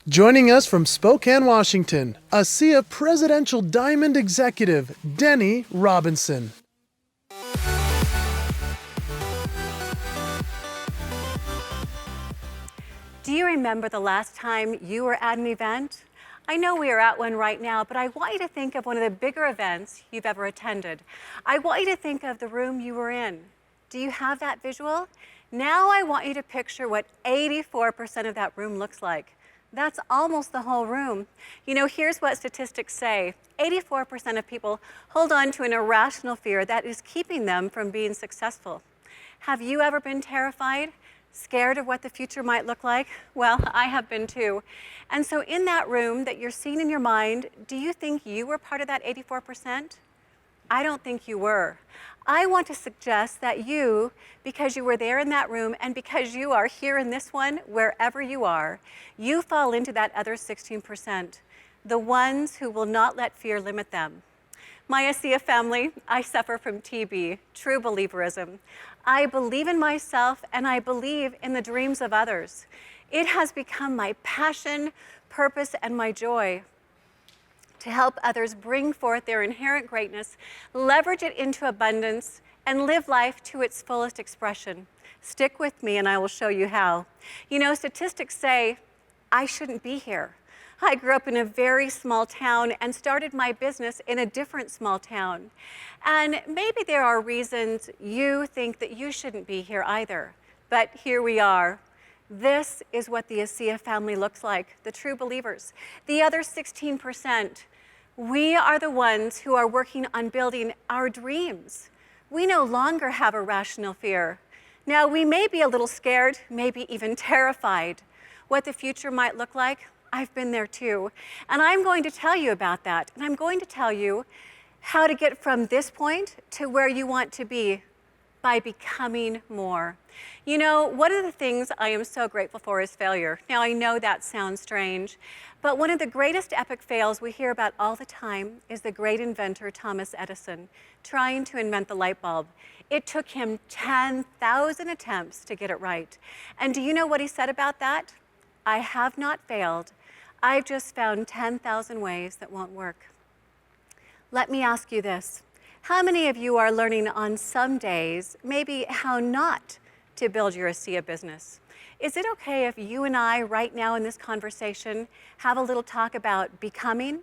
Joining us from Spokane, Washington, ASEA Presidential Diamond Executive, Deni Robinson. Do you remember the last time you were at an event? I know we are at one right now, but I want you to think of one of the bigger events you've ever attended. I want you to think of the room you were in. Do you have that visual? Now I want you to picture what 84% of that room looks like. That's almost the whole room. You know, here's what statistics say. 84% of people hold on to an irrational fear that is keeping them from being successful. Have you ever been terrified? Scared of what the future might look like? Well, I have been too. And so in that room that you're seeing in your mind, do you think you were part of that 84%? I don't think you were. I want to suggest that you, because you were there in that room and because you are here in this one, wherever you are, you fall into that other 16%, the ones who will not let fear limit them. My ASEA family, I suffer from TB, true believerism. I believe in myself and I believe in the dreams of others. It has become my passion, purpose, and my joy to help others bring forth their inherent greatness, leverage it into abundance, and live life to its fullest expression. Stick with me and I will show you how. You know, statistics say I shouldn't be here. I grew up in a very small town and started my business in a different small town. And maybe there are reasons you think that you shouldn't be here either, but here we are. This is what the ASEA family looks like, the true believers. The other 16%, we are the ones who are working on building our dreams. We no longer have a rational fear. Now, we may be a little scared, maybe even terrified. What the future might look like, I've been there too. And I'm going to tell you about that. And I'm going to tell you how to get from this point to where you want to be by becoming more. You know, one of the things I am so grateful for is failure. Now, I know that sounds strange, but one of the greatest epic fails we hear about all the time is the great inventor Thomas Edison trying to invent the light bulb. It took him 10,000 attempts to get it right. And do you know what he said about that? I have not failed. I've just found 10,000 ways that won't work. Let me ask you this. How many of you are learning on some days maybe how not to build your ASEA business? Is it okay if you and I right now in this conversation have a little talk about becoming,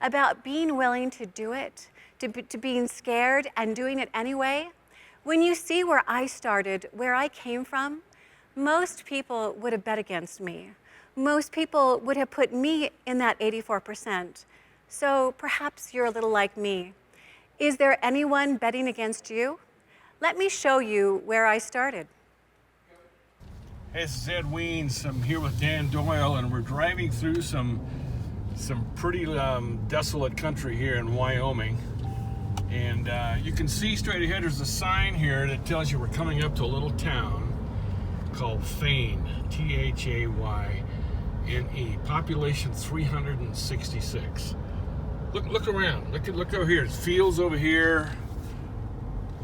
about being willing to do it, to being scared and doing it anyway? When you see where I started, where I came from, most people would have bet against me. Most people would have put me in that 84%. So perhaps you're a little like me. Is there anyone betting against you? Let me show you where I started. Hey, this is Ed Weens. I'm here with Dan Doyle, and we're driving through some pretty desolate country here in Wyoming. And you can see straight ahead, there's a sign here that tells you we're coming up to a little town called Thane, Thayne. Population 366. Look around. Look over here. There's fields over here.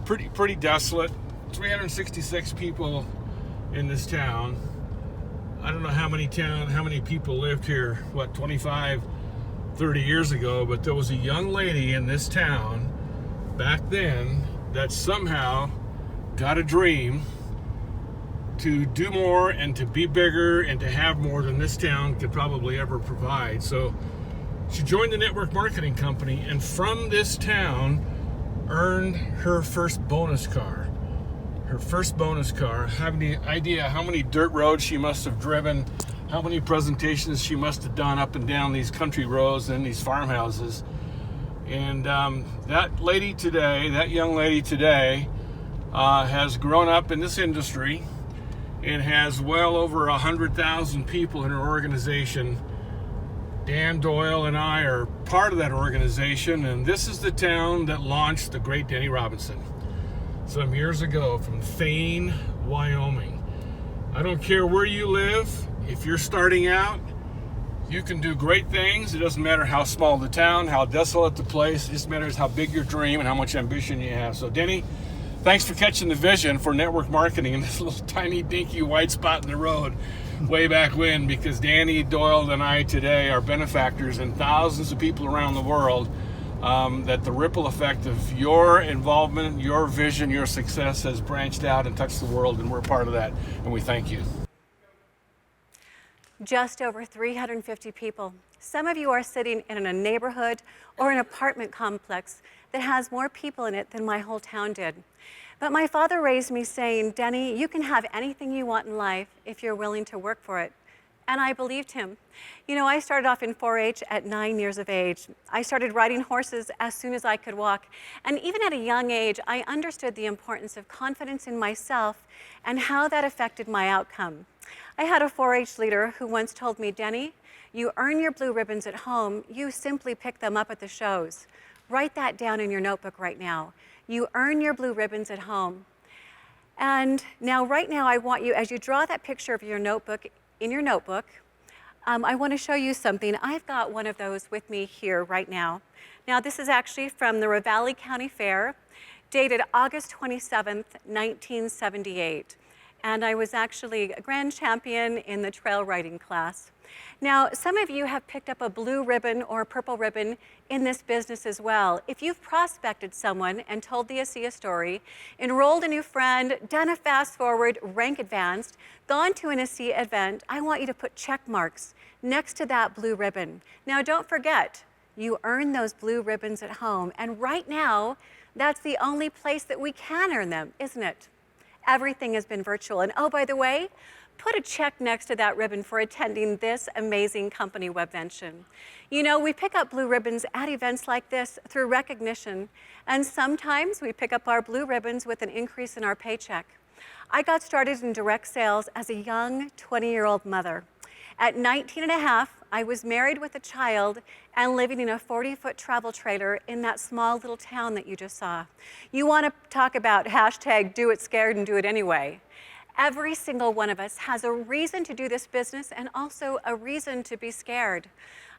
Pretty desolate. 366 people in this town. I don't know how many people lived here, 25, 30 years ago, but there was a young lady in this town back then that somehow got a dream to do more and to be bigger and to have more than this town could probably ever provide. So she joined the network marketing company, and from this town earned her first bonus car. Her first bonus car. Have any idea how many dirt roads she must have driven, how many presentations she must have done up and down these country roads and these farmhouses. And that young lady today has grown up in this industry and has well over 100,000 people in her organization. Dan Doyle and I are part of that organization, and this is the town that launched the great Deni Robinson some years ago from Thayne, Wyoming. I don't care where you live. If you're starting out, you can do great things. It doesn't matter how small the town, how desolate the place. It just matters how big your dream and how much ambition you have. So Deni, thanks for catching the vision for network marketing in this little tiny dinky white spot in the road. way back when, because Danny, Doyle, and I today are benefactors and thousands of people around the world. That the ripple effect of your involvement, your vision, your success has branched out and touched the world, and we're part of that, and we thank you. Just over 350 people. Some of you are sitting in a neighborhood or an apartment complex that has more people in it than my whole town did. But my father raised me saying, Deni, you can have anything you want in life if you're willing to work for it. And I believed him. You know, I started off in 4-H at 9 years of age. I started riding horses as soon as I could walk. And even at a young age, I understood the importance of confidence in myself and how that affected my outcome. I had a 4-H leader who once told me, Deni, you earn your blue ribbons at home, you simply pick them up at the shows. Write that down in your notebook right now. You earn your blue ribbons at home. And now, right now, I want you, as you draw that picture of your notebook, in your notebook, I want to show you something. I've got one of those with me here right now. Now, this is actually from the Ravalli County Fair, dated August 27th, 1978. And I was actually a grand champion in the trail riding class. Now, some of you have picked up a blue ribbon or a purple ribbon in this business as well. If you've prospected someone and told the ASEA story, enrolled a new friend, done a fast forward, rank advanced, gone to an ASEA event, I want you to put check marks next to that blue ribbon. Now, don't forget, you earn those blue ribbons at home. And right now, that's the only place that we can earn them, isn't it? Everything has been virtual. And oh, by the way, put a check next to that ribbon for attending this amazing company, Webvention. You know, we pick up blue ribbons at events like this through recognition, and sometimes we pick up our blue ribbons with an increase in our paycheck. I got started in direct sales as a young 20-year-old mother. At 19 and a half, I was married with a child and living in a 40-foot travel trailer in that small little town that you just saw. You want to talk about hashtag do it scared and do it anyway. Every single one of us has a reason to do this business and also a reason to be scared.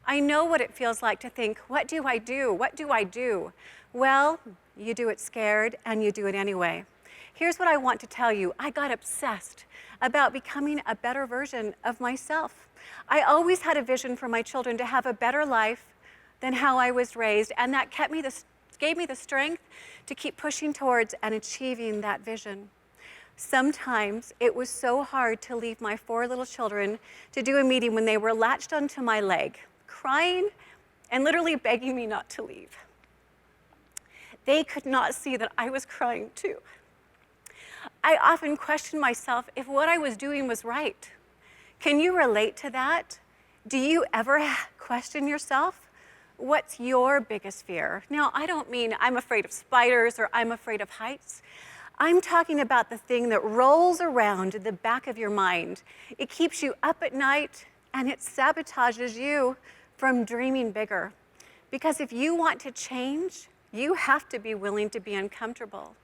I know what it feels like to think, what do I do? What do I do? Well, you do it scared and you do it anyway. Here's what I want to tell you. I got obsessed about becoming a better version of myself. I always had a vision for my children to have a better life than how I was raised, and that gave me the strength to keep pushing towards and achieving that vision. Sometimes it was so hard to leave my 4 little children to do a meeting when they were latched onto my leg, crying and literally begging me not to leave. They could not see that I was crying too. I often questioned myself if what I was doing was right. Can you relate to that? Do you ever question yourself? What's your biggest fear? Now, I don't mean I'm afraid of spiders or I'm afraid of heights. I'm talking about the thing that rolls around in the back of your mind. It keeps you up at night and it sabotages you from dreaming bigger. Because if you want to change, you have to be willing to be uncomfortable.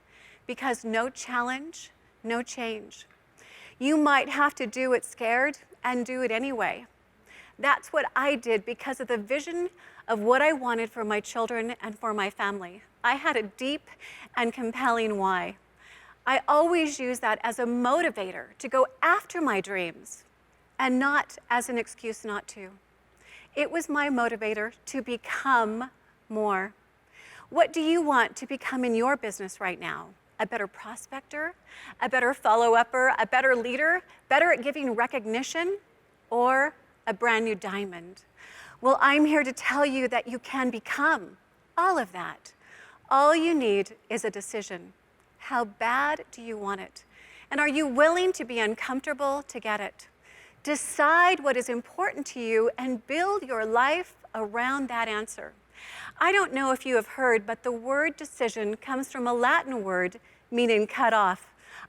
Because no challenge, no change. You might have to do it scared and do it anyway. That's what I did because of the vision of what I wanted for my children and for my family. I had a deep and compelling why. I always use that as a motivator to go after my dreams and not as an excuse not to. It was my motivator to become more. What do you want to become in your business right now? A better prospector, a better follow-upper, a better leader, better at giving recognition, or a brand new diamond? Well, I'm here to tell you that you can become all of that. All you need is a decision. How bad do you want it? And are you willing to be uncomfortable to get it? Decide what is important to you and build your life around that answer. I don't know if you have heard, but the word decision comes from a Latin word meaning cut off.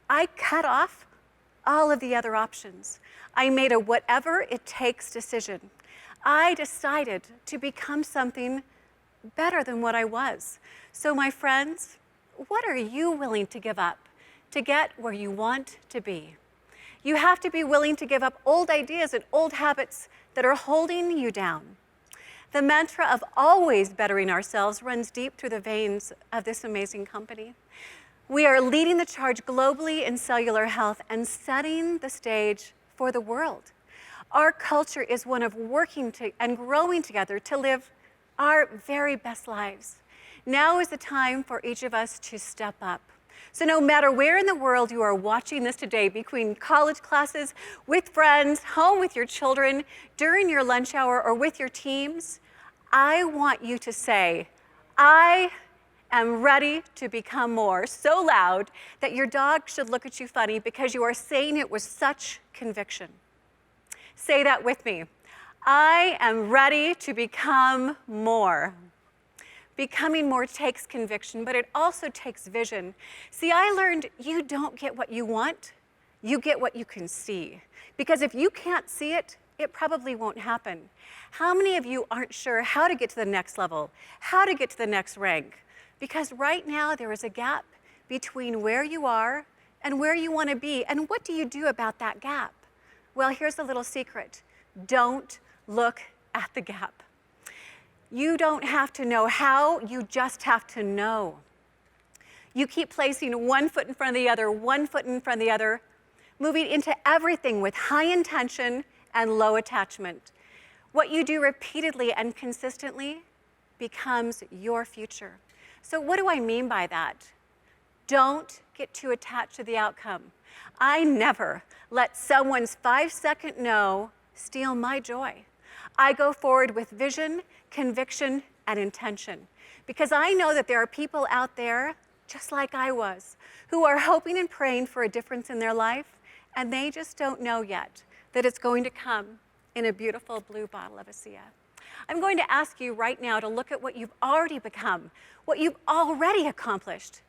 I cut off all of the other options. I made a whatever it takes decision. I decided to become something better than what I was. So my friends, what are you willing to give up to get where you want to be? You have to be willing to give up old ideas and old habits that are holding you down. The mantra of always bettering ourselves runs deep through the veins of this amazing company. We are leading the charge globally in cellular health and setting the stage for the world. Our culture is one of working and growing together to live our very best lives. Now is the time for each of us to step up. So no matter where in the world you are watching this today, between college classes, with friends, home with your children, during your lunch hour, or with your teams, I want you to say, I am ready to become more, so loud that your dog should look at you funny because you are saying it with such conviction. Say that with me. I am ready to become more. Becoming more takes conviction, but it also takes vision. See, I learned you don't get what you want, you get what you can see. Because if you can't see it, it probably won't happen. How many of you aren't sure how to get to the next level, how to get to the next rank? Because right now there is a gap between where you are and where you want to be. And what do you do about that gap? Well, here's a little secret. Don't look at the gap. You don't have to know how, you just have to know. You keep placing one foot in front of the other, one foot in front of the other, moving into everything with high intention and low attachment. What you do repeatedly and consistently becomes your future. So what do I mean by that? Don't get too attached to the outcome. I never let someone's 5-second no steal my joy. I go forward with vision, conviction, and intention. Because I know that there are people out there, just like I was, who are hoping and praying for a difference in their life, and they just don't know yet that it's going to come in a beautiful blue bottle of ASEA. I'm going to ask you right now to look at what you've already become, what you've already accomplished.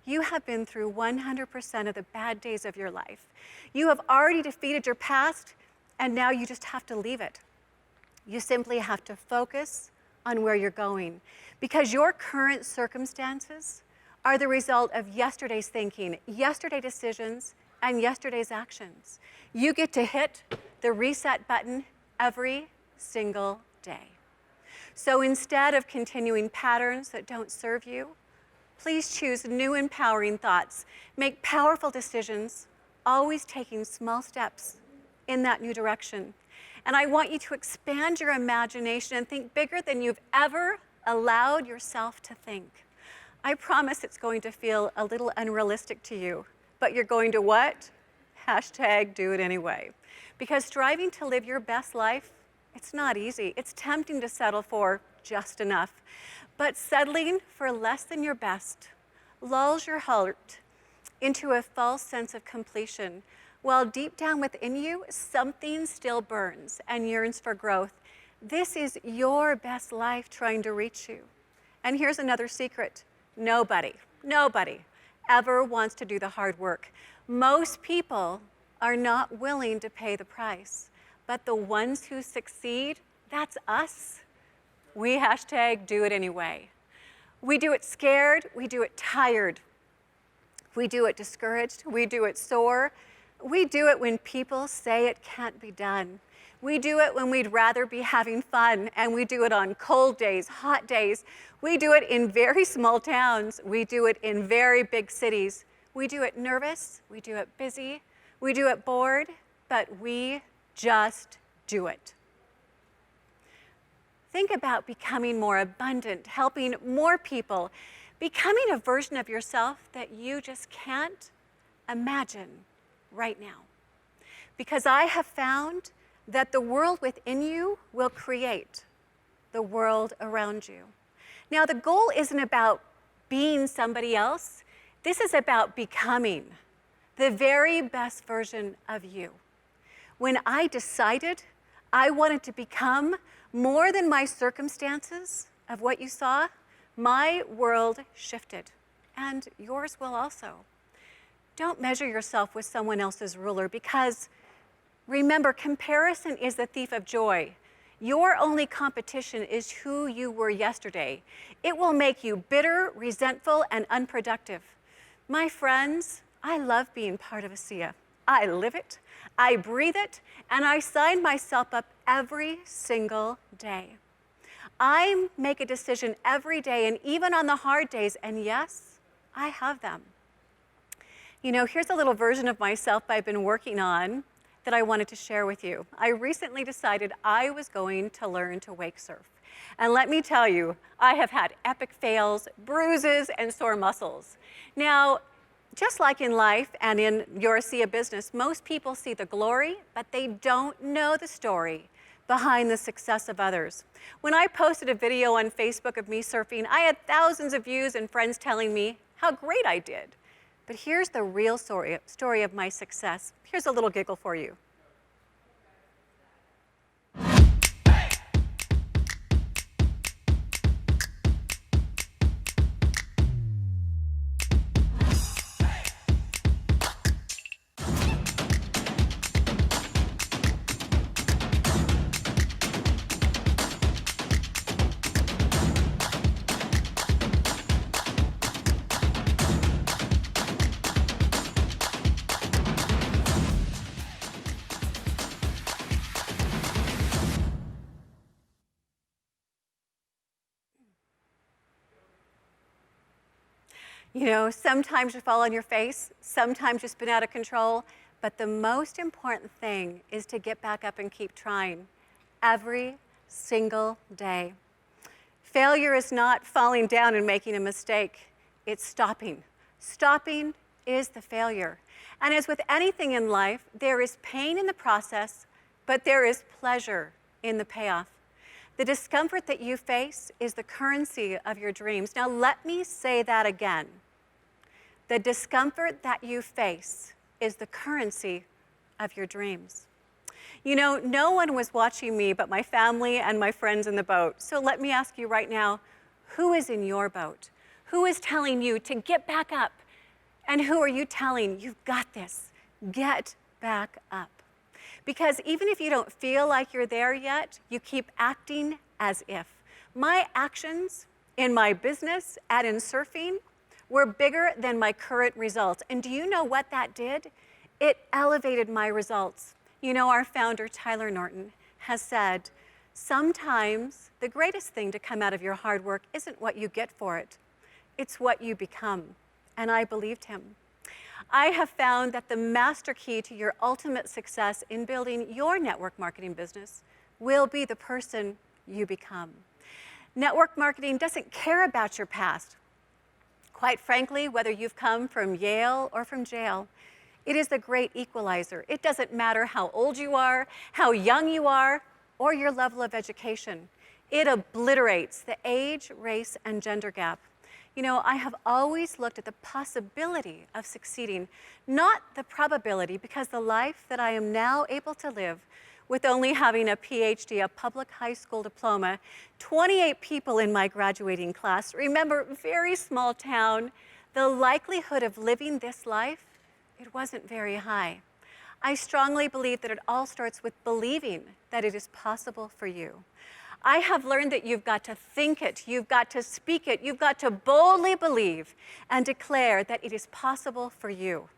You have been through 100% of the bad days of your life. You have already defeated your past, and now you just have to leave it. You simply have to focus on where you're going, because your current circumstances are the result of yesterday's thinking, yesterday's decisions, and yesterday's actions. You get to hit the reset button every single day. So instead of continuing patterns that don't serve you, please choose new empowering thoughts. Make powerful decisions, always taking small steps in that new direction. And I want you to expand your imagination and think bigger than you've ever allowed yourself to think. I promise it's going to feel a little unrealistic to you, but you're going to what? Hashtag do it anyway. Because striving to live your best life, it's not easy. It's tempting to settle for just enough. But settling for less than your best lulls your heart into a false sense of completion, while deep down within you, something still burns and yearns for growth. This is your best life trying to reach you. And here's another secret. Nobody ever wants to do the hard work. Most people are not willing to pay the price. But the ones who succeed, that's us. We hashtag do it anyway. We do it scared, we do it tired. We do it discouraged, we do it sore. We do it when people say it can't be done. We do it when we'd rather be having fun, and we do it on cold days, hot days. We do it in very small towns. We do it in very big cities. We do it nervous, we do it busy, we do it bored, but we just do it. Think about becoming more abundant, helping more people, becoming a version of yourself that you just can't imagine right now. Because I have found that the world within you will create the world around you. Now, the goal isn't about being somebody else. This is about becoming the very best version of you. When I decided I wanted to become more than my circumstances of what you saw, my world shifted, and yours will also. Don't measure yourself with someone else's ruler, because remember, comparison is the thief of joy. Your only competition is who you were yesterday. It will make you bitter, resentful, and unproductive. My friends, I love being part of ASEA. I live it, I breathe it, and I sign myself up every single day. I make a decision every day, and even on the hard days, and yes, I have them. You know, here's a little version of myself I've been working on that I wanted to share with you. I recently decided I was going to learn to wake surf. And let me tell you, I have had epic fails, bruises, and sore muscles. Now, just like in life and in your ASEA business, most people see the glory, but they don't know the story behind the success of others. When I posted a video on Facebook of me surfing, I had thousands of views and friends telling me how great I did. But here's the real story of my success. Here's a little giggle for you. You know, sometimes you fall on your face, sometimes you spin out of control, but the most important thing is to get back up and keep trying every single day. Failure is not falling down and making a mistake, it's stopping. Stopping is the failure. And as with anything in life, there is pain in the process, but there is pleasure in the payoff. The discomfort that you face is the currency of your dreams. Now, let me say that again. The discomfort that you face is the currency of your dreams. You know, no one was watching me but my family and my friends in the boat. So let me ask you right now, who is in your boat? Who is telling you to get back up? And who are you telling, you've got this, get back up? Because even if you don't feel like you're there yet, you keep acting as if. My actions in my business and in surfing were bigger than my current results. And do you know what that did? It elevated my results. You know, our founder, Tyler Norton, has said, sometimes the greatest thing to come out of your hard work isn't what you get for it, it's what you become. And I believed him. I have found that the master key to your ultimate success in building your network marketing business will be the person you become. Network marketing doesn't care about your past. Quite frankly, whether you've come from Yale or from jail, it is the great equalizer. It doesn't matter how old you are, how young you are, or your level of education. It obliterates the age, race, and gender gap. You know, I have always looked at the possibility of succeeding, not the probability, because the life that I am now able to live with only having a PhD, a public high school diploma, 28 people in my graduating class. Remember, very small town, the likelihood of living this life, it wasn't very high. I strongly believe that it all starts with believing that it is possible for you. I have learned that you've got to think it, you've got to speak it, you've got to boldly believe and declare that it is possible for you.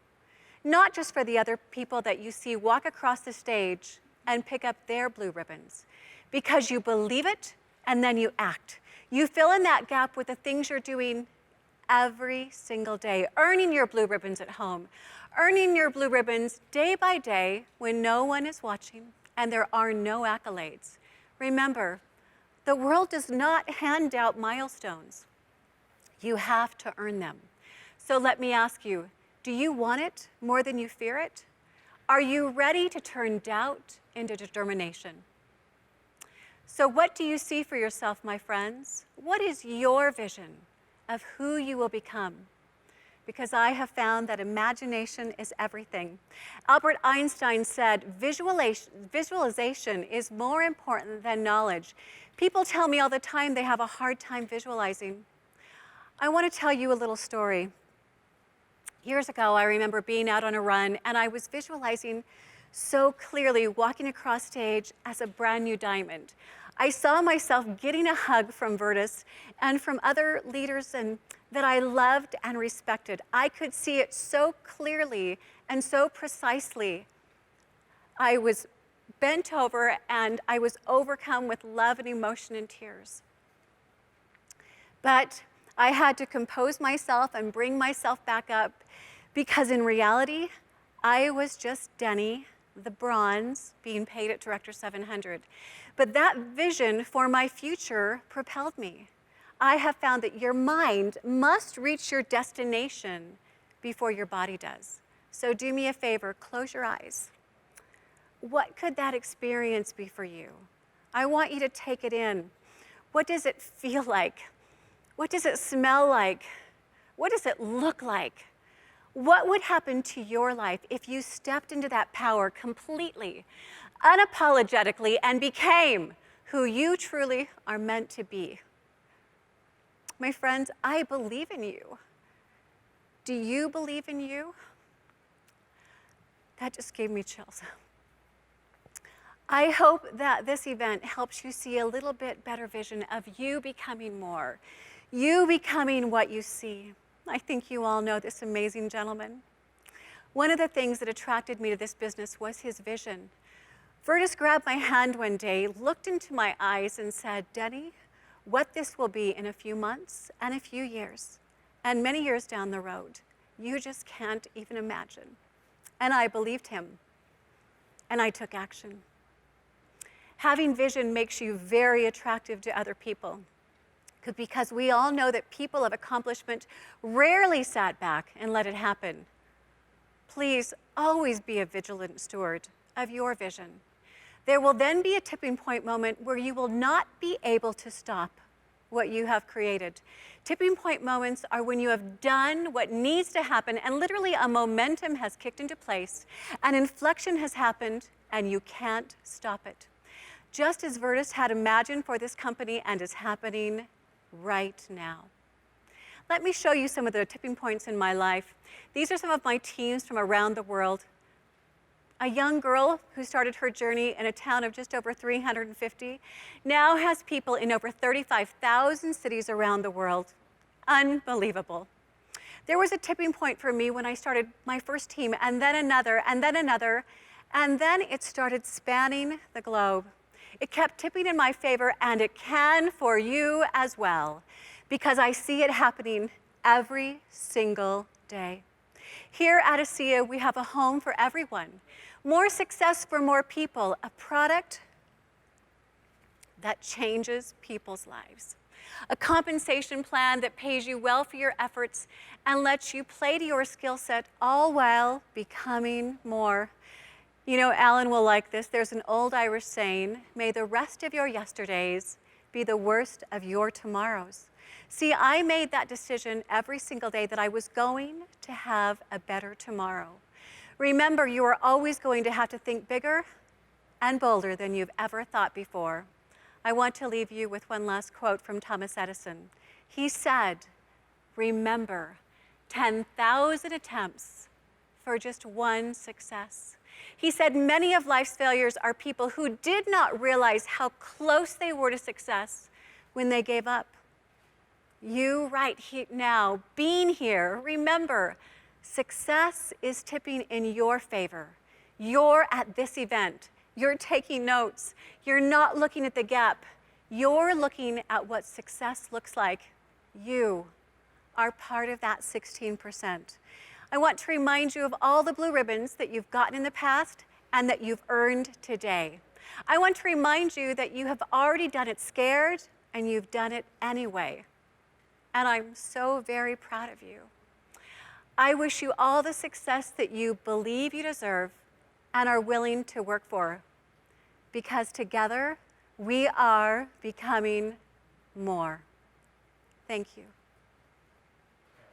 Not just for the other people that you see walk across the stage and pick up their blue ribbons, because you believe it and then you act. You fill in that gap with the things you're doing every single day, earning your blue ribbons at home, earning your blue ribbons day by day when no one is watching and there are no accolades. Remember, the world does not hand out milestones. You have to earn them. So let me ask you, do you want it more than you fear it? Are you ready to turn doubt into determination? So what do you see for yourself, my friends? What is your vision of who you will become? Because I have found that imagination is everything. Albert Einstein said, visualization is more important than knowledge. People tell me all the time they have a hard time visualizing. I want to tell you a little story. Years ago, I remember being out on a run, and I was visualizing so clearly walking across stage as a brand new diamond. I saw myself getting a hug from Virtus and from other leaders that I loved and respected. I could see it so clearly and so precisely. I was bent over and I was overcome with love and emotion and tears. But I had to compose myself and bring myself back up, because in reality, I was just Deni, the bronze, being paid at Director 700. But that vision for my future propelled me. I have found that your mind must reach your destination before your body does. So do me a favor, close your eyes. What could that experience be for you? I want you to take it in. What does it feel like? What does it smell like? What does it look like? What would happen to your life if you stepped into that power completely, unapologetically, and became who you truly are meant to be? My friends, I believe in you. Do you believe in you? That just gave me chills. I hope that this event helps you see a little bit better vision of you becoming more, you becoming what you see. I think you all know this amazing gentleman. One of the things that attracted me to this business was his vision. Vertus grabbed my hand one day, looked into my eyes and said, Deni, what this will be in a few months and a few years and many years down the road, you just can't even imagine. And I believed him, and I took action. Having vision makes you very attractive to other people, because we all know that people of accomplishment rarely sat back and let it happen. Please always be a vigilant steward of your vision. There will then be a tipping point moment where you will not be able to stop what you have created. Tipping point moments are when you have done what needs to happen and literally a momentum has kicked into place, an inflection has happened, and you can't stop it. Just as Vertus had imagined for this company and is happening right now. Let me show you some of the tipping points in my life. These are some of my teams from around the world. A young girl who started her journey in a town of just over 350 now has people in over 35,000 cities around the world. Unbelievable. There was a tipping point for me when I started my first team, and then another, and then another, and then it started spanning the globe. It kept tipping in my favor, and it can for you as well, because I see it happening every single day. Here at ASEA, we have a home for everyone. More success for more people, a product that changes people's lives. A compensation plan that pays you well for your efforts and lets you play to your skill set, all while becoming more. You know, Alan will like this. There's an old Irish saying, may the rest of your yesterdays be the worst of your tomorrows. See, I made that decision every single day that I was going to have a better tomorrow. Remember, you are always going to have to think bigger and bolder than you've ever thought before. I want to leave you with one last quote from Thomas Edison. He said, remember, 10,000 attempts for just one success. He said many of life's failures are people who did not realize how close they were to success when they gave up. You right now, being here, remember, success is tipping in your favor. You're at this event. You're taking notes. You're not looking at the gap. You're looking at what success looks like. You are part of that 16%. I want to remind you of all the blue ribbons that you've gotten in the past and that you've earned today. I want to remind you that you have already done it scared and you've done it anyway. And I'm so very proud of you. I wish you all the success that you believe you deserve and are willing to work for, because together we are becoming more. Thank you.